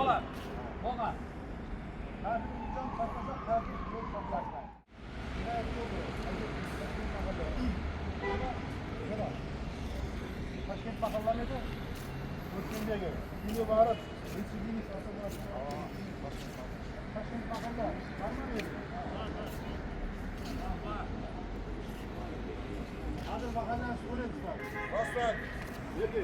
Bola. Bola. Hadi insan patlasa hadi yol patlasa. Taşkent bakallar ne de? Türkiye'ye göre. Biliyor baharat. Üstüdüğünü satın alın. Taşkent bakallar. Var mı öyle? Hadi bakallar sorayım sana. Aslan. Nerede?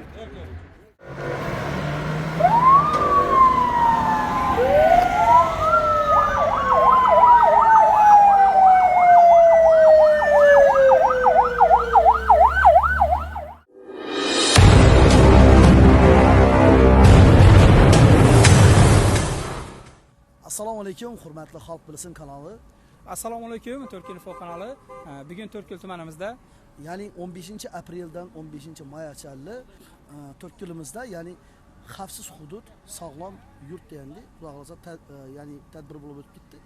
Assalomu alaykum, hurmatli Xalq bilsin kanali. Assalomu alaykum, Turk Info kanali. Bugun To'rtko'l tumanimizda, Ya'ni 15 apreldan 15 maygacha To'rtko'limizda, ya'ni xavfsiz hudud, sog'lom yurt degandik. Xudo xolasa, ya'ni tadbir bo'lib o'tib ketdi.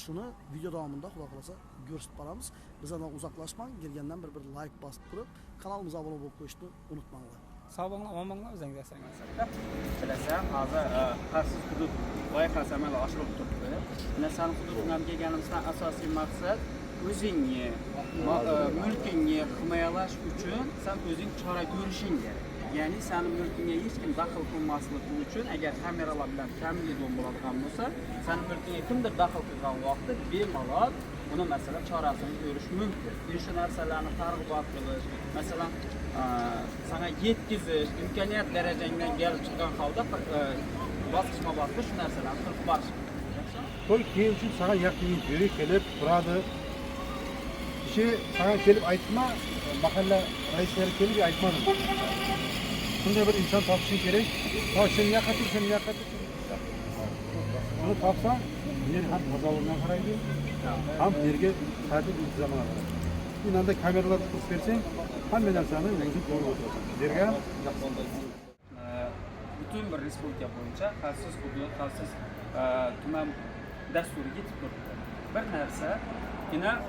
Shuni video davomida xudo xolasa ko'rsatib boramiz. Bizdan uzoqlashmang, kelgandan bir like bosib turib, kanalimizga obuna bo'lib qo'yishni unutmanglar. sog' bo'linglar, omon bo'linglar, o'zingiz yasanglar. Bilasam, hozir xavfsiz hudud loyihasi amalga oshirilib turibdi. Nasan hududidan kelganimizdan asosiy maqsad o'zingni, mulkingni himoyalash uchun sen o'zing chora ko'rishing kerak. Ya'ni sening mulkingga hech kim daxl qilmasligi uchun agar kameralar bilan ta'minlangan bo'ladigan bo'lsa, sening mulkingga kimdir daxl qilgan vaqtda bemalol buni masalan chorasini ko'rish mumkin. O'sha narsalarni targ'ibot qilish, masalan, sana yetkizish, imkoniyat darajangdan kelib chiqqan holda bosqichma-bosqich shu narsalarni qilib borish. To'y keyin uchun sana yaqin joyga kelib turadi. Kishi sana kelib aytma, mahalla raislari kelib aytmadi. Shunday bir inson topishing kerak. Sen yoqatursan. Buni topsang, yer ham tozalig'idan qaraydi, ham yerga tartib intizomga qaraydi. Bunda kameralar qilib bersang, hamma narsani o'zing ko'rib o'tirasan. Yerga ham Butun bir respublika bo'yicha xavfsiz hudud, xavfsiz tuman dasturi yetib turibdi. Bir narsa,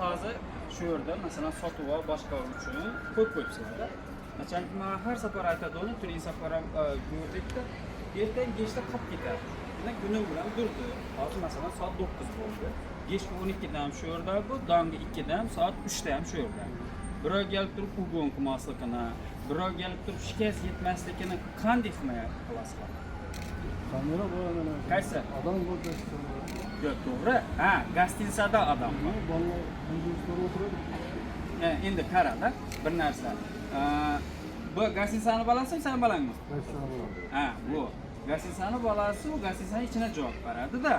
hozir shu yerda masalan sotuv va boshqa uchun ko'p qo'yibsizlar. Masalan, men har safar aytadigan, turli safar ham ko'rdikda, ertaga gechda qolib ketadi. Kunim bilan durdi. Hozir masalan soat 9 bo'ldi. Gechga 12 dan shu yerda bu, donga 2 dan, soat 3 da ham shu yerda. Birov kelib turib ugon qilmasligini, birov kelib turib shikast yetmasligini qanday himoya qilasizlar? kamera bo'ladi. Qaysi? Odam bo'lsa, Yo'q, to'g'ri. Ha, gastinsada odam bor. bolalar o'zbekistonda o'tiradi. Endi qarada bir narsa. Bu gastinsani bolasimi, sen bolangmi? Ha, bu gastinsani bolasi, u gastinsani ichine javob beradi-da.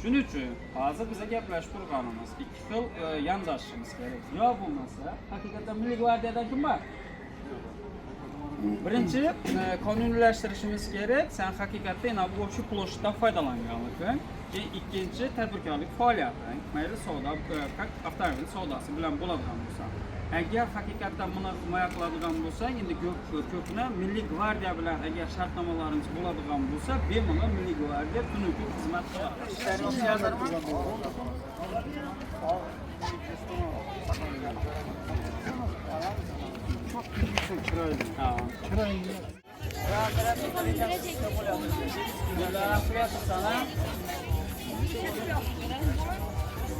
Shuning uchun hozir biza gaplashib turganimiz ikki xil yondashishimiz kerak. Yo bo'lmasa, haqiqatan Milliy gvardiyadan kim bor? Birinchi, qonuniylashtirishimiz kerak. Sen haqiqatan bu shu ploshdan foydalanganliging. Ikkinchi, tadbirkorlik faoliyating, mayli savdo, avtomobil savdosi bilan bo'ladigan bo'lsa. Agar haqiqatan buni himoya qiladigan bo'lsa, endi ko'pni Milliy gvardiya bilan agar shartnomalarimiz bo'ladigan bo'lsa, bemalol Milliy gvardiya tunu-kun xizmat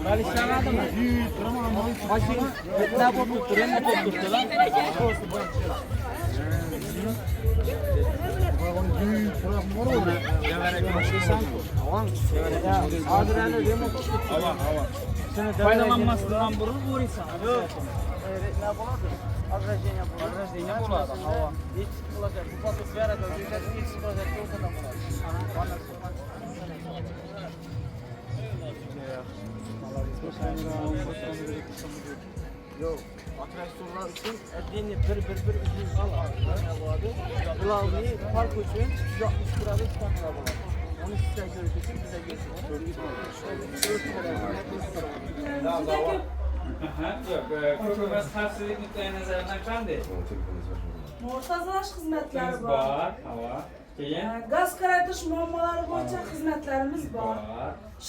Balishlamadimi? Mashina bitta bo'lib turib, foydalanmasdan burib o'raysan. Ограждение болады. Havo. Yetishib bu atmosferada yetishib bo'lsa ham bo'ladi. Yo'q, attraksionlar uchun отдельно bir uzun zal bo'ladi. Bularni park uchun 360 gradus kamera bo'ladi. Onu sizga ko'rsatish uchun bizga Ko'rgazma xavfsizlik nuqtai nazaridan qanday? Tozalash xizmatlari bor. Havo. Keyin gaz qaratish muammolari bo'yicha xizmatlarimiz bor.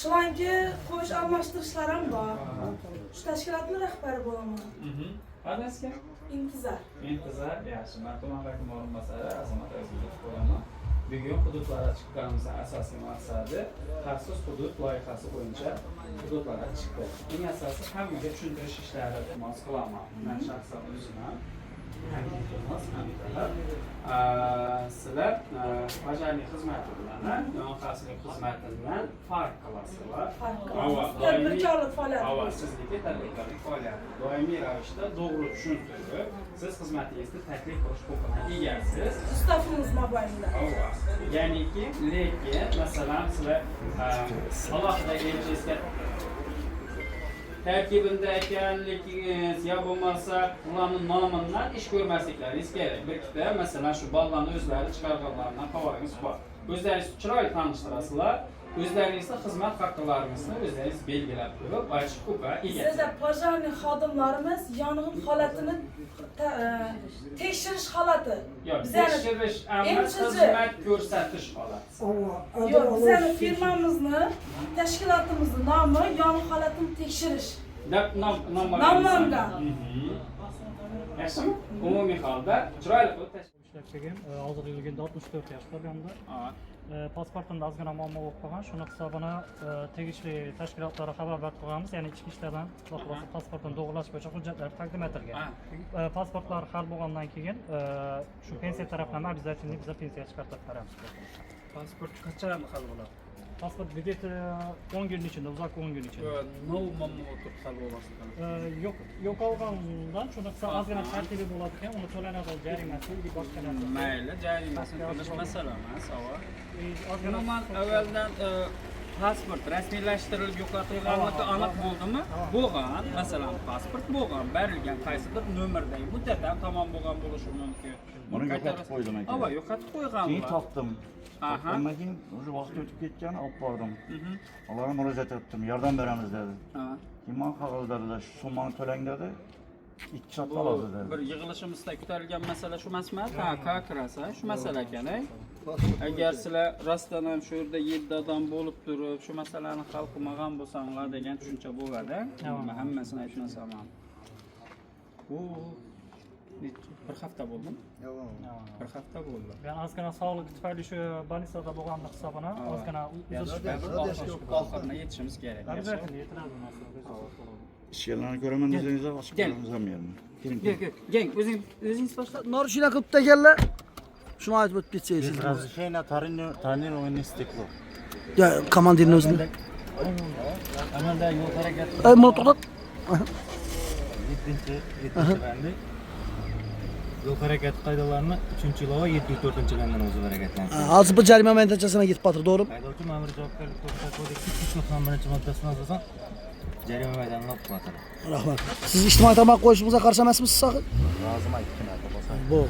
Shlangi qo'yish almashtirishlar ham bor. Shu tashkilotning rahbari bo'laman. Adreska? Intizor. Intizor, yaxshi. Men tuman hokimi o'rinbosari Azamat Azizov bo'laman. bugun hududlarga chiqqanimizning asosiy maqsadi xavfsiz hudud loyihasi bo'yicha hududlarga chiqdik. Eng asosiy hammaga tushuntirish ishlari iltimos qilaman. Men shaxsan o'zimam sizlar bajarlik xizmati bilan yon xavfsizlik xizmati bilan farq qilasizlar. Tadbirkorlik faoliyati. Sizlikka tadbirkorlik faoliyati. Doimiy ravishda to'g'ri tushuntirib, siz xizmatingizni taklif qilish huquqiga egasiz. Ustafimiz mobaynida. Ya'niki, lekin masalan sizlar alohida elchisiga tarkibida ekanligingiz ya bo'lmasa ularning nomidan ish ko'rmasliklaringiz kerak. Bir ikkita masalan shu bolalarni o'zlari chiqarganlaridan xabaringiz bor. O'zlaringizni chiroyli tanishtirasizlar. O'zlaringizning xizmat haqqolaringizni o'zlaringiz belgilab turib, aytish huquqiga egasiz. Sizda pojarniy xodimlarimiz yong'in holatini tekshirish holati. Yo'q, tekshirish emas, xizmat ko'rsatish holati. Yo'q, bizning firmamizni, tashkilotimizni nomi yong'in holatini tekshirish. Nomlangan. Yaxshimi? Umumiy holda chiroyli qilib ishlab kelgan, hozir yilganda 64 yoshda bo'lganda. Pasportimda ozgina muammo bo'lib qolgan, shuni hisobini tegishli tashkilotlarga xabar berib qo'yamiz, ya'ni ichki ishlardan pasportini to'g'irlash bo'yicha hujjatlar taqdim etilgan. Pasportlar hal bo'lgandan keyin shu pensiya taraflama обязательно biza pensiya chiqarib beramiz. Pasport qancha hal bo'ladi? Pasport budjeti 10 kun ichida, uzoq 10 kun ichida. Nov muammo turib hal bo'lmasdan. Yo'q olgandan shuni ozgina tartibi bo'ladi ekan, uni to'lanadi jarimasi yoki boshqa narsa. Mayli, jarimasini to'lash masala emas, savol. Umuman avvaldan pasport rasmiylashtirilib yo'qotilganligi aniq bo'ldimi? Bo'lgan, masalan, pasport bo'lgan, berilgan qaysidir nomerdagi muddatdan tamom bo'lgan bo'lishi mumkin. Buni yo'qotib qo'ydim ekan. Ava, yo'qotib qo'yganlar. Keyin topdim. Topgandan keyin o'sha vaqt o'tib ketgan, olib bordim. Ularga murojaat etdim, yordam beramiz dedi. Keyin men qog'oz berdilar, shu summani to'lang dedi. 2 soat oladi dedi. Bir yig'ilishimizda ko'tarilgan masala shu emasmi? Ha, kirasa, shu masala ekan. Agar sizlar rostdan ham shu yerda 7 odam bo'lib turib, shu masalani hal qilmagan bo'lsanglar degan tushuncha bo'ladi. Men hammasini aytmasam. Bu bir hafta bo'ldimi? Bir hafta bo'ldi. Yani ozgina sog'liq tufayli shu больницада bo'lganlik hisobini ozgina oxirina yetishimiz kerak. Обязательно yetiladi bu narsa. Ishlarni ko'raman desangiz, ochib beramiz ham yerni. Keling, o'zingiz boshla. Norishina qilib ekanlar. Shuni aytib o'tib ketsangiz. Разрешение тренирование стекло. Ya komandirni o'zini. Amalda yo'l harakat Ay, buni to'xtat. 7-bandi. Yo'l harakati qoidalarini 3-ilova 74-bandan o'zi harakatlanadi. Hozir bu jarima maydonchasiga ketib qoldi, to'g'rimi? Haydovchi ma'muriy javobgarlik to'g'risida kodeksi 391-moddasidan asosan jarima maydonida qo'yadi. Rahmat. Siz ijtimoiy tarmoq qo'yishimizga qarshi emassizsiz, Sohil? Rozim aytdim, Bu,